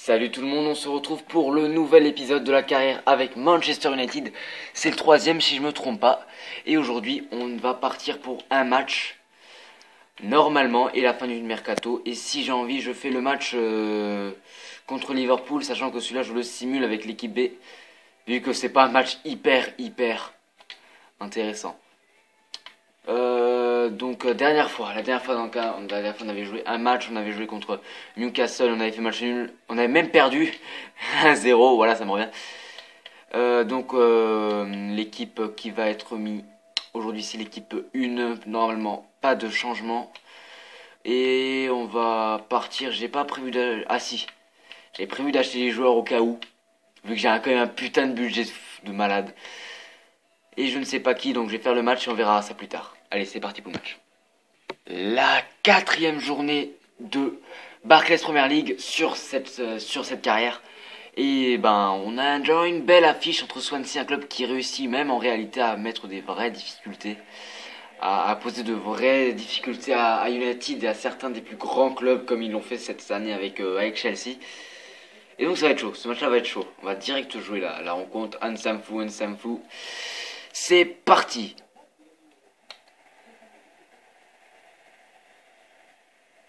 Salut tout le monde, on se retrouve pour le nouvel épisode de la carrière avec Manchester United. C'est le troisième si je me trompe pas. Et aujourd'hui on va partir pour un match normalement et la fin du mercato. Et si j'ai envie je fais le match contre Liverpool, sachant que celui-là je le simule avec l'équipe B. Vu que c'est pas un match hyper intéressant. Dernière fois, la dernière fois on avait joué un match, on avait joué contre Newcastle, on avait fait match nul, on avait même perdu 1-0, voilà ça me revient. L'équipe qui va être mise aujourd'hui c'est l'équipe 1, normalement pas de changement. Et on va partir, j'ai pas prévu j'ai prévu d'acheter les joueurs au cas où, vu que j'ai quand même un putain de budget de malade. Et je ne sais pas qui, donc je vais faire le match et on verra ça plus tard. Allez, c'est parti pour le match. La quatrième journée de Barclays Premier League sur cette carrière. Et on a déjà une belle affiche entre Swansea, un club qui réussit même en réalité à mettre des vraies difficultés, à poser de vraies difficultés à United et à certains des plus grands clubs comme ils l'ont fait cette année avec Chelsea. Et donc ça va être chaud, ce match-là va être chaud. On va direct jouer la rencontre. Ansamfu. C'est parti.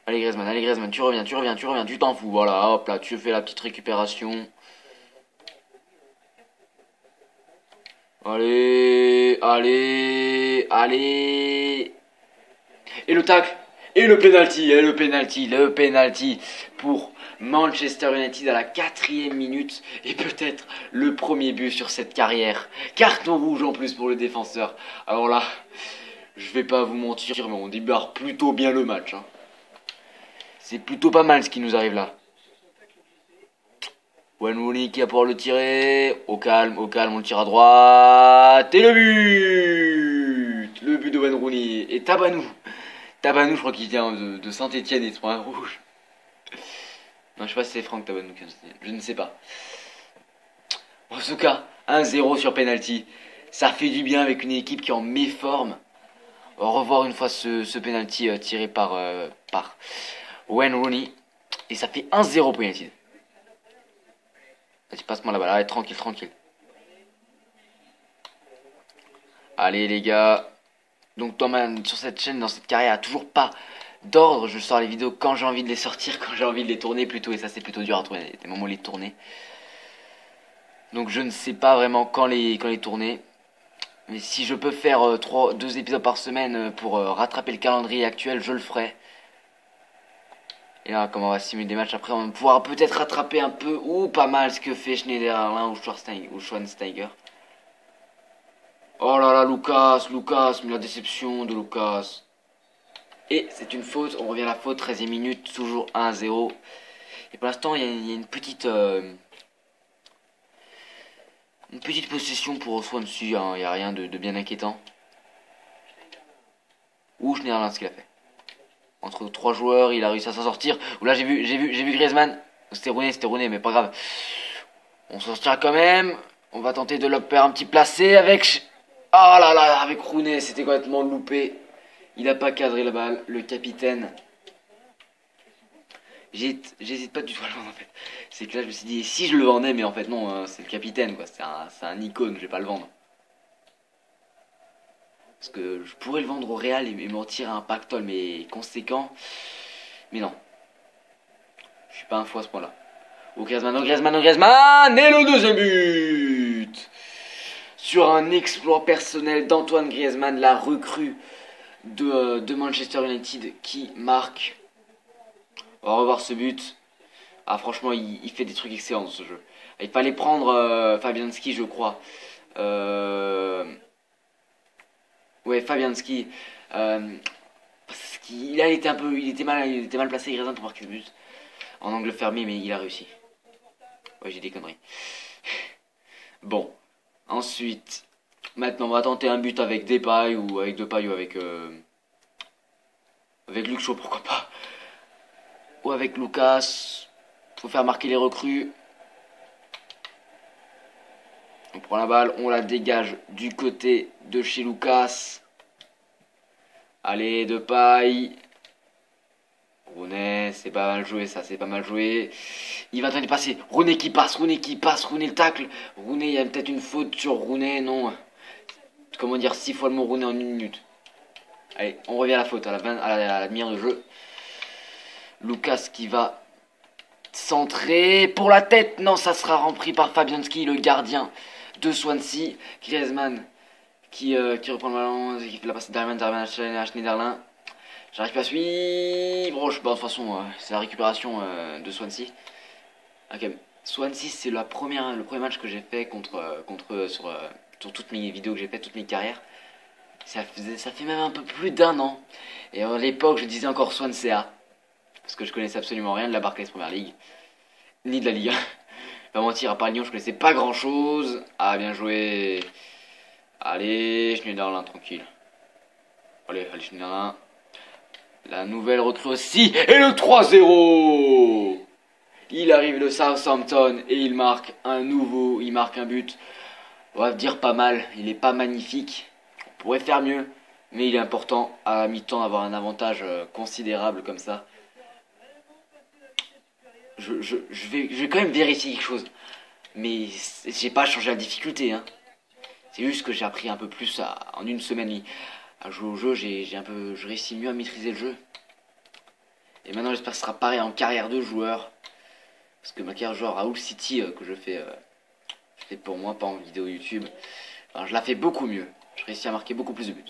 Allez Griezmann, tu reviens, tu t'en fous. Voilà, hop là, tu fais la petite récupération. Allez. Et le tacle. Et le penalty pour Manchester United à la 4e minute. Et peut-être le premier but sur cette carrière. Carton rouge en plus pour le défenseur. Alors là, je vais pas vous mentir, mais on débarre plutôt bien le match. Hein. C'est plutôt pas mal ce qui nous arrive là. Wayne Rooney qui va pouvoir le tirer. Au calme, on le tire à droite. Et le but. Le but de Wayne Rooney. Et Tabanou, je crois qu'il vient de Saint-Etienne et il se prend un rouge. Non, je sais pas si c'est Franck Tabanou. Je ne sais pas. En tout cas, 1-0 sur penalty. Ça fait du bien avec une équipe qui est en méforme. On va revoir une fois ce penalty tiré par Wayne Rooney. Et ça fait 1-0 pour United. Vas-y, passe-moi la balle. Allez, tranquille. Allez, les gars. Donc, Thomas, sur cette chaîne, dans cette carrière, il n'y a toujours pas d'ordre. Je sors les vidéos quand j'ai envie de les sortir, quand j'ai envie de les tourner plutôt. Et ça, c'est plutôt dur à trouver des moments où les tourner. Donc, je ne sais pas vraiment quand les tourner. Mais si je peux faire 2 épisodes par semaine pour rattraper le calendrier actuel, je le ferai. Et là, comme on va simuler des matchs, après, on va pouvoir peut-être rattraper un peu ou pas mal ce que fait Schneiderlin ou Schweinsteiger. Oh là là, Lucas, mais la déception de Lucas. Et c'est une faute, on revient à la faute, 13e minute, toujours 1-0. Et pour l'instant, il y a une petite possession pour Swansea, hein, il n'y a rien de bien inquiétant. Ou Schneiderlin, ce qu'il a fait. Entre 3 joueurs, il a réussi à s'en sortir. Ou là, j'ai vu Griezmann. C'était Rooney, mais pas grave. On s'en sortira quand même. On va tenter de le faire un petit placé avec... Oh là là, avec Rooney, c'était complètement loupé. Il n'a pas cadré la balle, le capitaine. J'hésite pas du tout à le vendre en fait. C'est que là, je me suis dit, si je le vendais, mais en fait, non, hein, c'est le capitaine, quoi. C'est un icône, je vais pas le vendre. Parce que je pourrais le vendre au Real et m'en tirer un pactole, mais conséquent. Mais non. Je suis pas un fou à ce point-là. Oh Griezmann. Et le deuxième but sur un exploit personnel d'Antoine Griezmann, la recrue de Manchester United qui marque. On va revoir ce but. Ah franchement, il fait des trucs excellents dans ce jeu. Il fallait prendre Fabianski, je crois. Ouais, Fabianski. Parce qu'il était mal placé Griezmann pour marquer ce but. En angle fermé, mais il a réussi. Ouais, j'ai des conneries. Bon. Ensuite, maintenant, on va tenter un but avec Depay ou avec Luke Shaw, pourquoi pas. Ou avec Lucas. Faut faire marquer les recrues. On prend la balle, on la dégage du côté de chez Lucas. Allez, Depay. Rooney, c'est pas mal joué ça, c'est pas mal joué. Il va tenter de passer. Rooney qui passe, Rooney qui passe, Rooney le tacle. Rooney, il y a peut-être une faute sur Rooney, non. Comment dire 6 fois le mot Rooney en 1 minute. Allez, on revient à la faute, à la demi-heure de jeu. Lucas qui va centrer pour la tête. Non, ça sera rempli par Fabianski, le gardien de Swansea. Griezmann qui reprend le ballon, qui fait la passe derrière Schneiderlin. J'arrive pas à suivre. Bon, de toute façon, c'est la récupération de Swansea. Ok, Swansea, c'est le premier match que j'ai fait contre eux sur toutes mes vidéos que j'ai fait, toutes mes carrières. Ça fait même un peu plus d'1 an. Et à l'époque, je disais encore Swansea. Parce que je connaissais absolument rien de la Barclays Premier League. Ni de la Ligue 1. Pas mentir, à part Lyon, je connaissais pas grand chose. Ah, bien joué. Allez, Schneiderlin, tranquille. Allez, Schneiderlin. La nouvelle recrue aussi. Et le 3-0. Il arrive de Southampton et il marque il marque un but. On va dire pas mal, il est pas magnifique. On pourrait faire mieux, mais il est important à mi-temps d'avoir un avantage considérable comme ça. Je vais quand même vérifier quelque chose. Mais j'ai pas changé la difficulté, hein. C'est juste que j'ai appris un peu plus en une semaine à jouer au jeu. Je réussis mieux à maîtriser le jeu. Et maintenant j'espère que ce sera pareil en carrière de joueur. Parce que ma carrière de joueur à Hull City que je fais pour moi, pas en vidéo YouTube. Enfin, je la fais beaucoup mieux. Je réussis à marquer beaucoup plus de buts.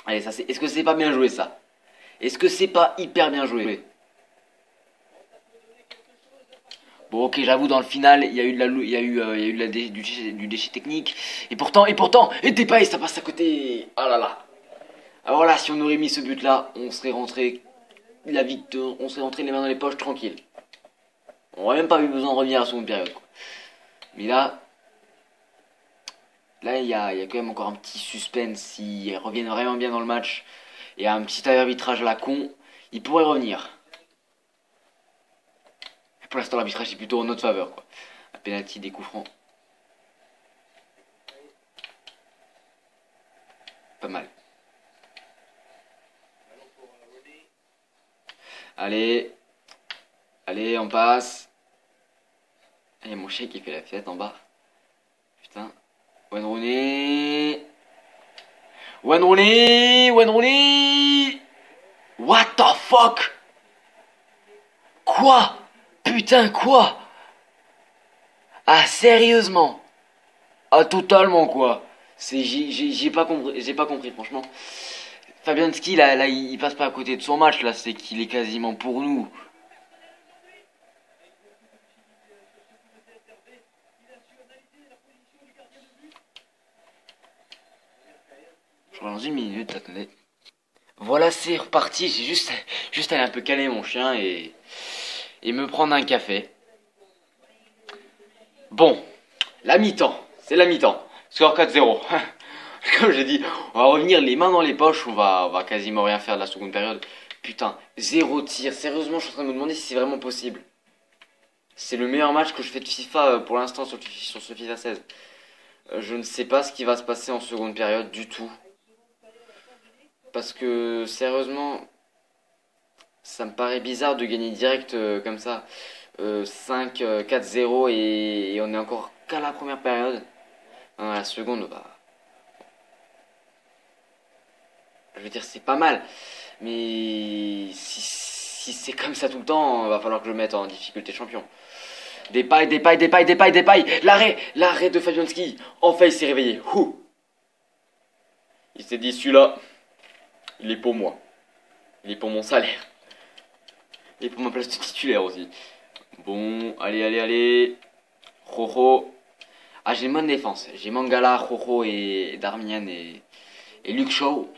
Allez, ça c'est. Est-ce que c'est pas bien joué ça? Est-ce que c'est pas hyper bien joué? Bon, ok, j'avoue, dans le final, il y a eu du déchet technique. Et pourtant, et Depay, ça passe à côté. Ah là là. Alors là, si on aurait mis ce but-là, on serait rentré on serait rentré les mains dans les poches tranquille. On aurait même pas eu besoin de revenir à la seconde période, quoi. Mais là, il y a quand même encore un petit suspense. S'ils reviennent vraiment bien dans le match et un petit arbitrage à la con, ils pourraient revenir. Pour l'instant, l'arbitrage est plutôt en notre faveur, quoi. Un penalty, des coups francs. Pas mal. Allez. Allez, on passe. Il y a mon chien qui fait la fête en bas. Putain. Wayne Rooney. Wayne Rooney. Wayne Rooney. What the fuck? Quoi? Putain, quoi? Ah, sérieusement? Ah, totalement, quoi. J'ai pas compris, franchement. Fabianski, là, il passe pas à côté de son match, là, c'est qu'il est quasiment pour nous. Je reviens dans 1 minute, attendez. Voilà, c'est reparti. J'ai juste allé un peu calmer mon chien et me prendre un café. Bon, la mi-temps, c'est la mi-temps. Score 4-0. Comme j'ai dit, on va revenir les mains dans les poches. On va quasiment rien faire de la seconde période. Putain, 0 tir. Sérieusement, je suis en train de me demander si c'est vraiment possible. C'est le meilleur match que je fais de FIFA pour l'instant sur ce FIFA 16. Je ne sais pas ce qui va se passer en seconde période du tout. Parce que sérieusement, ça me paraît bizarre de gagner direct comme ça. 4-0 et on est encore qu'à la première période. Non, la seconde, bah. Je veux dire, c'est pas mal. Mais si c'est comme ça tout le temps, va falloir que je le mette en difficulté champion. Depay. L'arrêt de Fabianski. Enfin, il s'est réveillé. Ouh. Il s'est dit, celui-là, il est pour moi. Il est pour mon salaire. Il est pour ma place de titulaire aussi. Bon, allez. Rojo. Ah, j'ai une bonne défense. J'ai Mangala, Rojo et Darmian et Luke Shaw.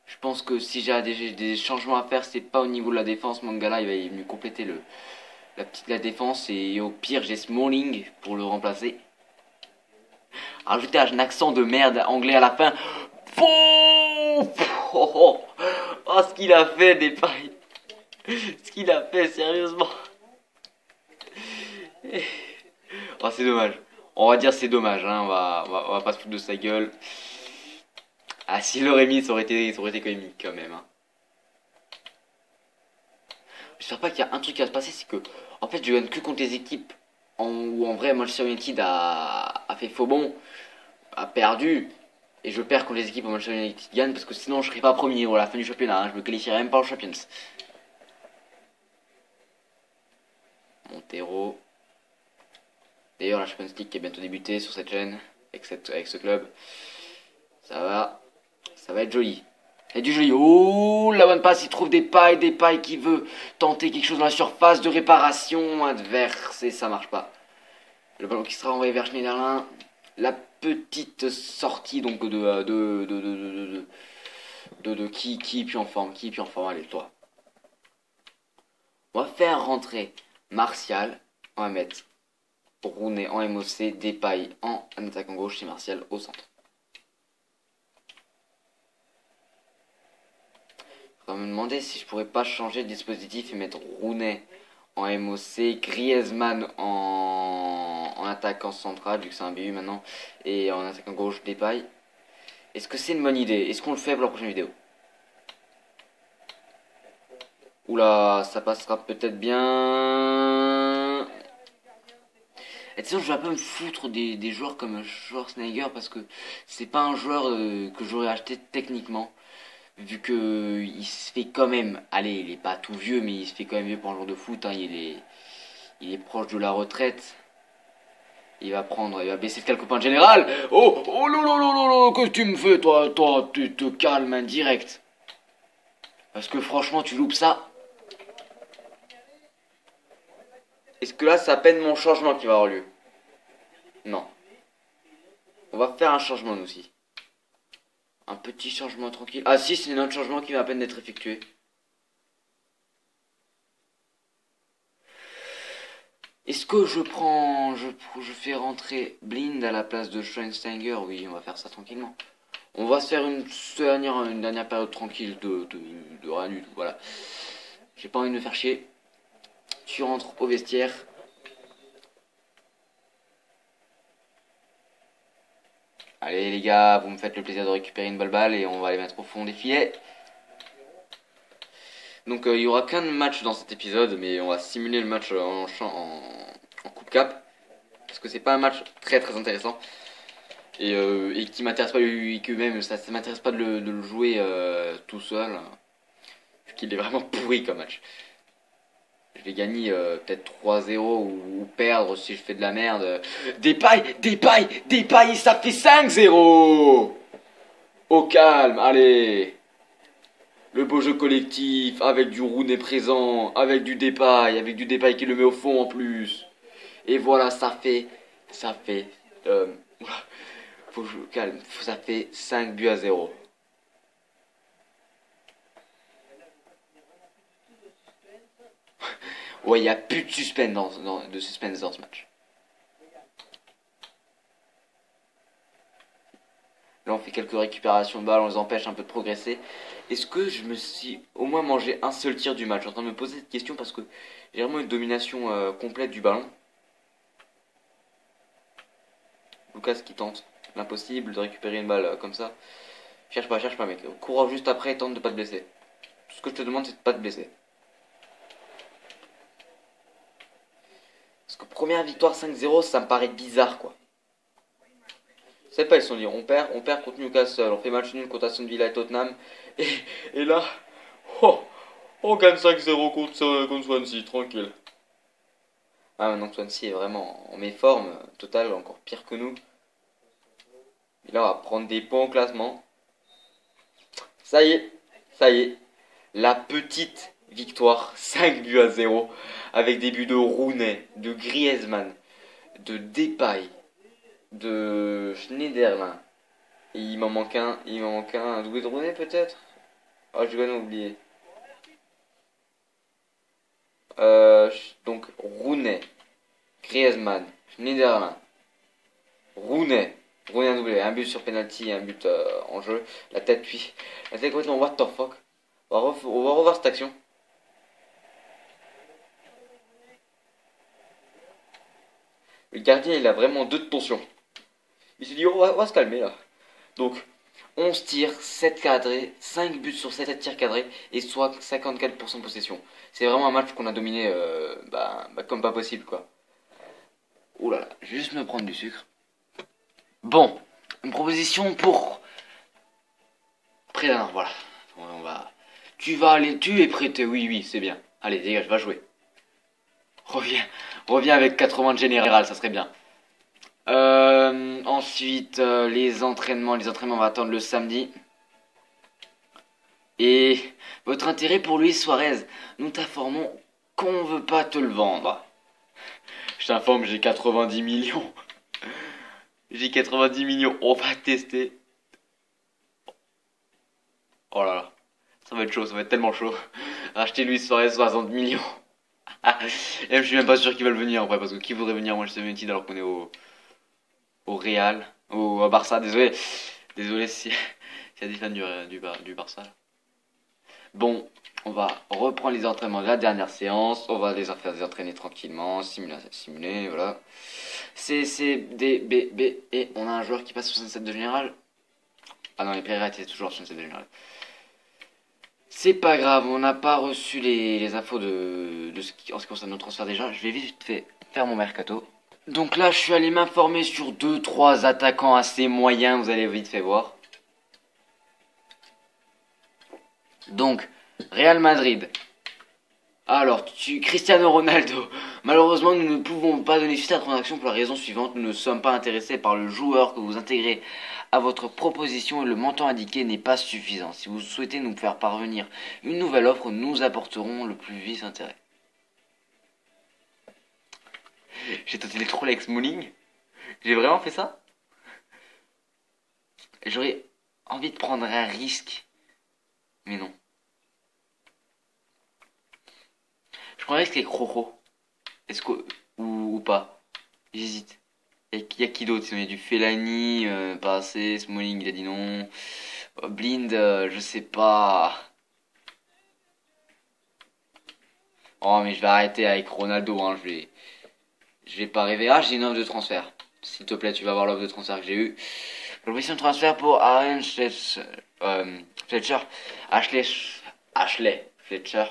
Je pense que si j'ai des changements à faire, c'est pas au niveau de la défense. Mangala, il va venir compléter la défense. Et au pire, j'ai Smalling pour le remplacer. Rajouter un accent de merde anglais à la fin. Oh, ce qu'il a fait, Depay. Ce qu'il a fait, sérieusement. Oh, c'est dommage. On va dire c'est dommage, hein. On va pas se foutre de sa gueule. Ah, s'il l'aurait mis, ça aurait été comique quand même. Hein. J'espère pas qu'il y a un truc qui va se passer, c'est que, en fait, je gagne que contre des équipes où en vrai Manchester United a fait faux bon, a perdu, et je perds contre les équipes où Manchester United gagne, parce que sinon je serais pas premier à la fin du championnat, hein, je me qualifierais même pas en Champions. Montero. D'ailleurs, la Champions League qui est bientôt débutée sur cette chaîne, avec ce club, ça va être joli. Et du joli. Oh, la bonne passe, il trouve des pailles qui veut tenter quelque chose dans la surface de réparation adverse et ça marche pas. Le ballon qui sera envoyé vers Schneiderlin. La petite sortie donc de qui est plus en forme, allez toi. On va faire rentrer Martial, on va mettre Rooney en MOC, Depay en attaquant gauche et Martial au centre. Je vais me demander si je pourrais pas changer de dispositif et mettre Rooney en MOC, Griezmann en attaquant central, vu que c'est un BU maintenant, et en attaquant gauche Depay. Est-ce que c'est une bonne idée? Est-ce qu'on le fait pour la prochaine vidéo? Oula, ça passera peut-être bien. Et de toute façon, je vais un peu me foutre des joueurs comme Schwarzenegger parce que c'est pas un joueur que j'aurais acheté techniquement. Vu que il se fait quand même, allez, il est pas tout vieux, mais il se fait quand même vieux pour un joueur de foot. Hein, il est proche de la retraite. Il va baisser le copain de général. Oh, oh, lolo, qu'est-ce que tu me fais, toi, tu te calmes, hein, direct. Parce que franchement, tu loupes ça. Est-ce que là, c'est à peine mon changement qui va avoir lieu? Non. On va faire un changement, nous aussi. Un petit changement tranquille. Ah si, c'est notre changement qui va à peine d'être effectué. Est-ce que je fais rentrer Blind à la place de Schweinsteiger? Oui, on va faire ça tranquillement. On va se faire une dernière période tranquille de rien du tout. Voilà. J'ai pas envie de me faire chier. Tu rentres au vestiaire. Allez les gars, vous me faites le plaisir de récupérer une balle et on va les mettre au fond des filets. Donc il y aura qu'un match dans cet épisode, mais on va simuler le match en Coupe Cap. Parce que c'est pas un match très très intéressant. Et qui m'intéresse pas, et que même ça m'intéresse pas de le jouer tout seul. Vu qu'il est vraiment pourri comme match. Je vais gagner peut-être 3-0 ou perdre si je fais de la merde. Depay, ça fait 5-0. Au calme, allez. Le beau jeu collectif, avec du Rooney présent, avec du Depay qui le met au fond en plus. Et voilà, ça fait, euh, faut que je calme, ça fait 5-0. Ouais, il n'y a plus de suspense de suspense dans ce match. Là, on fait quelques récupérations de balles, on les empêche un peu de progresser. Est-ce que je me suis au moins mangé un seul tir du match? Je suis en train de me poser cette question parce que j'ai vraiment une domination complète du ballon. Lucas qui tente l'impossible de récupérer une balle comme ça. Cherche pas, mec. Cours juste après et tente de pas te blesser. Tout ce que je te demande, c'est de pas te blesser. Parce que première victoire 5-0, ça me paraît bizarre, quoi. C'est pas, ils se sont dit, on perd contre Newcastle, on fait match nul contre Aston Villa et Tottenham. Et, et là, oh, on gagne 5-0 contre Swansea, tranquille. Ah, maintenant que Swansea est vraiment en méforme, total, encore pire que nous. Et là, on va prendre des points au classement. Ça y est, ça y est. La petite victoire, 5-0, avec des buts de Rooney, de Griezmann, de Depay, de Schneiderlin. Et il m'en manque un doublé de Rooney peut-être. Oh, je vais oublier. Donc Rooney, Griezmann, Schneiderlin, Rooney, Rooney un doublé, un but sur penalty, un but en jeu. La tête complètement what the fuck. On va revoir cette action. Le gardien il a vraiment deux de tension. Il se dit on va se calmer là. Donc 11 tirs, 7 cadrés, 5 buts sur 7 tirs cadrés et soit 54% de possession. C'est vraiment un match qu'on a dominé comme pas possible quoi. Ouh là là, je vais juste me prendre du sucre. Bon, une proposition pour Prédanor, voilà. On va. Tu vas aller, tu es prêté, oui, oui, c'est bien. Allez, dégage, va jouer. Reviens avec 80 de général, ça serait bien. Ensuite, les entraînements, on va attendre le samedi. Et votre intérêt pour Luis Suarez, nous t'informons qu'on veut pas te le vendre. Je t'informe, j'ai 90 millions. J'ai 90 millions, on va tester. Oh là là, ça va être chaud, ça va être tellement chaud. Acheter Luis Suarez 60 millions. Et je suis même pas sûr qu'ils veulent venir en vrai, parce que qui voudrait venir Manchester United alors qu'on est au Real, au Barça, désolé. Désolé s'il y a des fans du Barça. Bon, on va reprendre les entraînements de la dernière séance. On va les faire les entraîner tranquillement, simuler, voilà. C, D, B, et on a un joueur qui passe 67 de général. Ah non, les Pereira étaient toujours 67 de général. C'est pas grave, on n'a pas reçu les infos en ce qui concerne nos transferts déjà. Je vais vite fait faire mon mercato. Donc là, je suis allé m'informer sur 2-3 attaquants assez moyens, vous allez vite fait voir. Donc, Real Madrid. Alors, Cristiano Ronaldo. Malheureusement, nous ne pouvons pas donner suite à la transaction pour la raison suivante. Nous ne sommes pas intéressés par le joueur que vous intégrez à votre proposition et le montant indiqué n'est pas suffisant. Si vous souhaitez nous faire parvenir une nouvelle offre, nous apporterons le plus vif intérêt. J'ai tenté les trolls avec Smalling. J'ai vraiment fait ça. J'aurais envie de prendre un risque. Mais non. Je prends un risque avec Rojo. Est-ce que... ou pas. J'hésite. Il y a qui d'autre? Il y a du Fellaini, pas assez. Smalling, il a dit non. Blind, je sais pas. Oh, mais je vais arrêter avec Ronaldo, hein. Je vais pas rêver. Ah, j'ai une offre de transfert. S'il te plaît, tu vas voir l'offre de transfert que j'ai eue. Proposition de transfert pour Aaron Fletcher. Ashley Fletcher.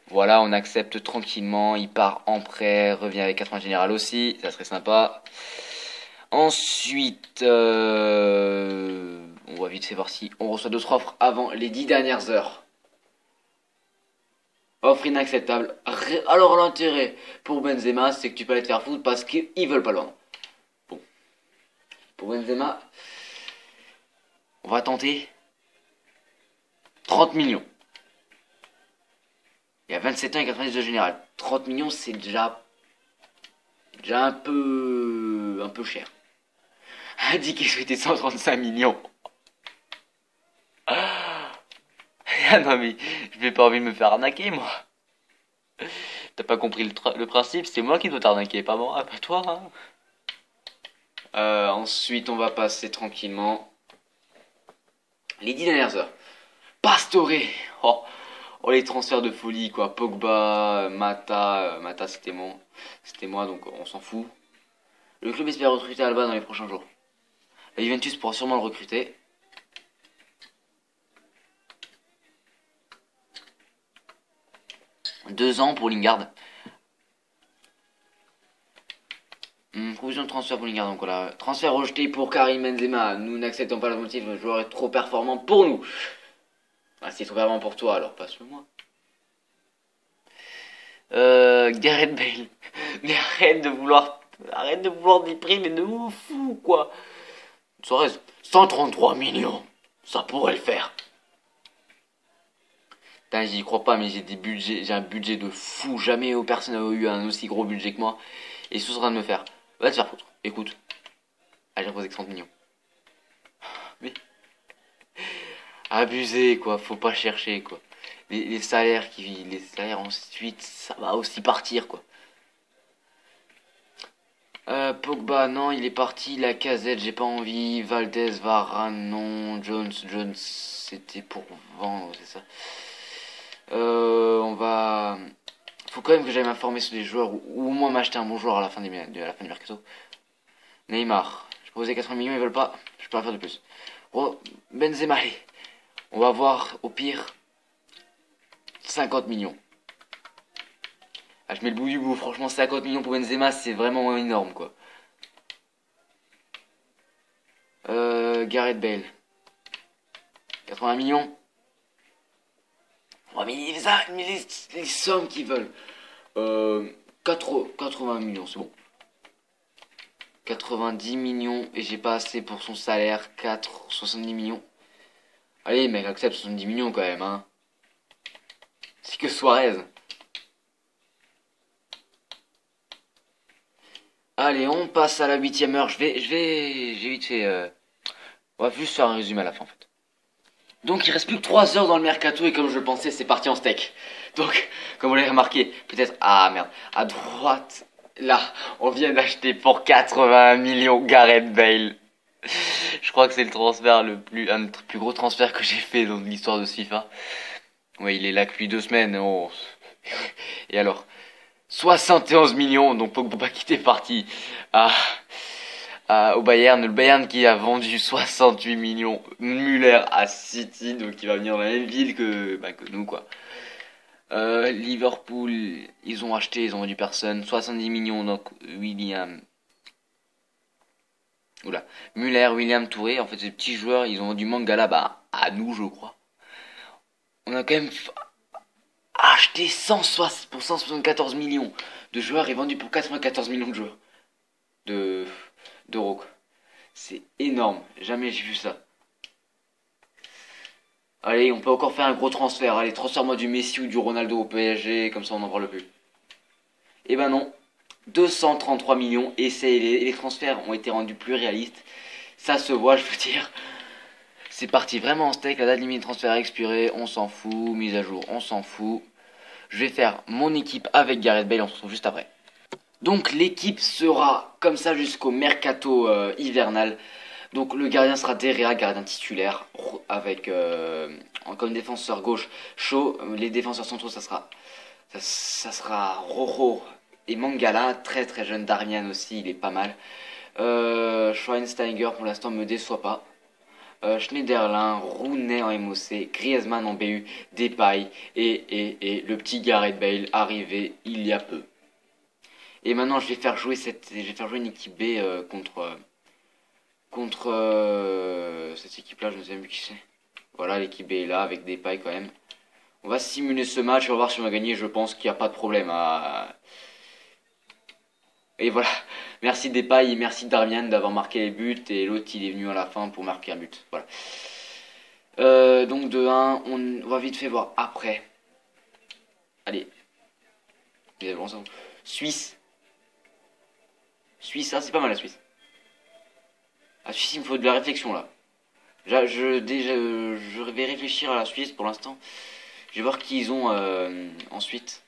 Voilà, on accepte tranquillement. Il part en prêt, revient avec 80 général aussi. Ça serait sympa. Ensuite, on va vite fait voir si on reçoit d'autres offres avant les 10 dernières heures. Offre inacceptable. Alors l'intérêt pour Benzema, c'est que tu peux aller te faire foutre parce qu'ils veulent pas le vendre. Bon. Pour Benzema, on va tenter 30 millions. Il y a 27 ans et 90 de général. 30 millions, c'est déjà un peu cher. Indiqué souhaité 135 millions. Ah non mais, je n'ai pas envie de me faire arnaquer moi. T'as pas compris le principe, c'est moi qui dois t'arnaquer, pas moi, pas toi. Hein. Ensuite, on va passer tranquillement les 10 dernières heures. Pastore. Oh, les transferts de folie quoi. Pogba, Mata c'était moi donc on s'en fout. Le club espère recruter Alba dans les prochains jours. La Juventus pourra sûrement le recruter. Deux ans pour Lingard. Provision de transfert pour Lingard, donc voilà. Transfert rejeté pour Karim Benzema. Nous n'acceptons pas le motif, le joueur est trop performant pour nous. Ah, c'est trop performant pour toi, alors passe-le-moi. Gareth Bale. Mais arrête de vouloir des prix, mais de vous fou, quoi. Suarez, 133 millions. Ça pourrait le faire. Putain, j'y crois pas, mais j'ai un budget de fou. Jamais personne n'a eu un aussi gros budget que moi. Et ce sera de me faire. Va te faire foutre. Écoute. Ah, j'ai proposé que 30 millions. Mais. Abusé, quoi. Faut pas chercher, quoi. Les salaires ensuite, ça va aussi partir, quoi. Pogba, non, il est parti. Lacazette, j'ai pas envie. Valdez, Varane, non. Jones, c'était pour vendre, c'est ça. On va. Faut quand même que j'aille m'informer sur les joueurs ou au moins m'acheter un bon joueur à la fin du mercato. Neymar, j'ai proposé 80 millions, ils veulent pas. Je peux pas faire de plus. Oh, Benzema, allez. On va voir au pire 50 millions. Ah, je mets le bout du bout. Franchement, 50 millions pour Benzema, c'est vraiment énorme, quoi. Gareth Bale. 80 millions. Oh, mais les sommes qu'ils veulent. 80 millions, c'est bon. 90 millions et j'ai pas assez pour son salaire. 70 millions. Allez, mec, accepte 70 millions quand même, hein. C'est que Suarez. Allez, on passe à la 8e heure. J'ai vite fait. On va juste faire un résumé à la fin, en fait. Donc, il reste plus que 3 heures dans le mercato et comme je le pensais, c'est parti en steak. Donc, comme vous l'avez remarqué, peut-être... Ah, merde. À droite, là, on vient d'acheter pour 80 millions Gareth Bale. Je crois que c'est le transfert un des plus gros transferts que j'ai fait dans l'histoire de FIFA. Ouais, il est là depuis 2 semaines. Oh. Et alors, 71 millions, donc Pogba qui était parti au Bayern. Le Bayern qui a vendu 68 millions Müller à City, donc il va venir dans la même ville que nous, quoi. Liverpool, ils ont acheté, ils ont vendu personne. 70 millions, donc Oula. Müller, William Touré, en fait, ces petits joueurs, ils ont vendu Mangala, bah, à nous, je crois. On a quand même acheté 160 pour 174 millions de joueurs et vendu pour 94 millions de joueurs. D'euros, quoi. C'est énorme. Jamais j'ai vu ça. Allez, on peut encore faire un gros transfert. Allez, transfère-moi du Messi ou du Ronaldo au PSG, comme ça on n'en parle plus. Eh ben non. 233 millions et les transferts ont été rendus plus réalistes. Ça se voit, je veux dire. C'est parti vraiment en steak. La date limite de transfert expirée, on s'en fout. Mise à jour, on s'en fout. Je vais faire mon équipe avec Gareth Bale, on se retrouve juste après. Donc l'équipe sera comme ça jusqu'au mercato hivernal. Donc le gardien sera Derrea, gardien titulaire, avec comme défenseur gauche Shaw. Les défenseurs centraux ça sera Rojo et Mangala, très très jeune. Darmian aussi, il est pas mal. Schweinsteiger pour l'instant me déçoit pas. Schneiderlin, Rooney en MOC, Griezmann en BU, Depay et le petit Gareth Bale arrivé il y a peu. Et maintenant je vais faire jouer une équipe B contre cette équipe là, je ne sais même plus qui c'est. Voilà, l'équipe B est là avec Depay quand même. On va simuler ce match, on va voir si on va gagner, je pense qu'il n'y a pas de problème à... Et voilà, merci Depay et merci Darmian d'avoir marqué les buts et l'autre il est venu à la fin pour marquer un but. Voilà. Donc de 1, on va vite fait voir après. Allez. Suisse. Suisse, ah, c'est pas mal la Suisse. La Suisse, il me faut de la réflexion là. Je vais réfléchir à la Suisse pour l'instant. Je vais voir qui ils ont ensuite.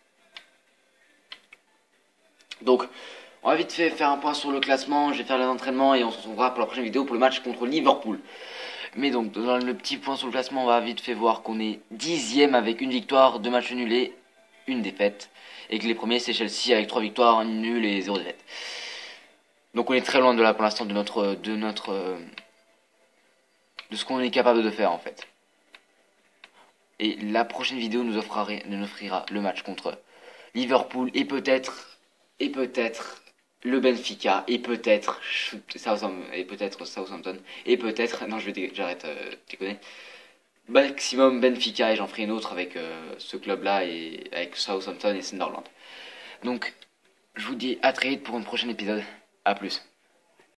Donc, on va vite fait faire un point sur le classement. Je vais faire les entraînements et on se retrouvera pour la prochaine vidéo pour le match contre Liverpool. Mais donc, dans le petit point sur le classement, on va vite fait voir qu'on est 10e avec une victoire, 2 matchs nuls et une défaite. Et que les premiers, c'est Chelsea avec 3 victoires, 1 nul et 0 défaite. Donc, on est très loin de là pour l'instant de ce qu'on est capable de faire en fait. Et la prochaine vidéo nous offrira le match contre Liverpool et peut-être le Benfica et peut-être Southampton et peut-être j'arrête déconner. Maximum Benfica et j'en ferai une autre avec ce club là et avec Southampton et Sunderland. Donc je vous dis à très vite pour un prochain épisode. A plus.